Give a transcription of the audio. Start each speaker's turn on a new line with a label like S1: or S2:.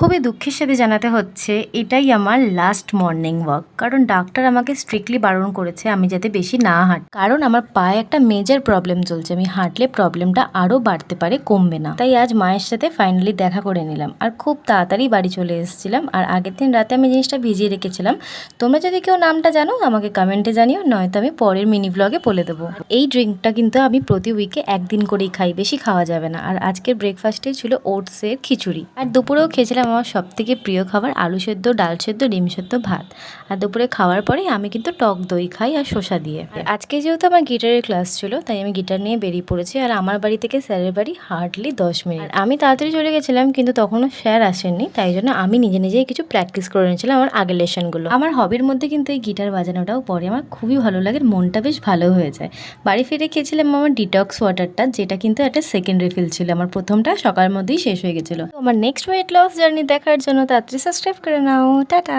S1: খুবই দুঃখের সাথে জানাতে হচ্ছে এটাই আমার লাস্ট মর্নিং ওয়াক, কারণ ডাক্তার আমাকে স্ট্রিক্টলি বারণ করেছে আমি যাতে বেশি না হাঁটি, কারণ আমার পায়ে একটা মেজর প্রবলেম চলছে। আমি হাঁটলে প্রবলেমটা আরও বাড়তে পারে, কমবে না। তাই আজ মায়ের সাথে ফাইনালি দেখা করে নিলাম আর খুব তাড়াতাড়ি বাড়ি চলে এসেছিলাম। আর আগের দিন রাতে আমি জিনিসটা ভিজিয়ে রেখেছিলাম। তোমরা যদি কেউ নামটা জানো আমাকে কমেন্টে জানিও, নয়তো আমি পরের মিনি ব্লগে বলে দেবো। এই ড্রিঙ্কটা কিন্তু আমি প্রতি উইকে একদিন করেই খাই, বেশি খাওয়া যাবে না। আর আজকের ব্রেকফাস্টে ছিল ওটসের খিচুড়ি, আর দুপুরেও খেয়েছিলাম আমার সবথেকে প্রিয় খাবার আলু সেদ্ধ, ডাল সেদ্ধ, ডিম সেদ্ধ, ভাত। আর দুপুরে খাওয়ার পরেই আমি কিন্তু টক দই খাই আর শসা দিয়ে। আজকে যেহেতু আমার গিটারের ক্লাস ছিল তাই আমি গিটার নিয়ে বেরিয়ে পড়েছি। আর আমার বাড়ি থেকে স্যারের বাড়ি হার্ডলি 10 মিনিট। আমি তাড়াতাড়ি চলে গেছিলাম, কিন্তু তখনও স্যার আসেননি, তাই জন্য আমি নিজে নিজেই কিছু প্র্যাকটিস করে নিয়েছিলাম আমার আগের লেসনগুলো। আমার হবির মধ্যে কিন্তু এই গিটার বাজানোটাও পরে আমার খুবই ভালো লাগে, মনটা বেশ ভালো হয়ে যায়। বাড়ি ফিরে খেয়েছিলাম আমার ডিটক্স ওয়াটারটা, যেটা কিন্তু একটা সেকেন্ড রিফিল ছিল। আমার প্রথমটা সকালের মধ্যেই শেষ হয়ে গেছিলো। আমার নেক্সট ওয়েট লস জার্নি দেখার জন্য তাড়াতাড়ি সাবস্ক্রাইব করে নাও। টাটা।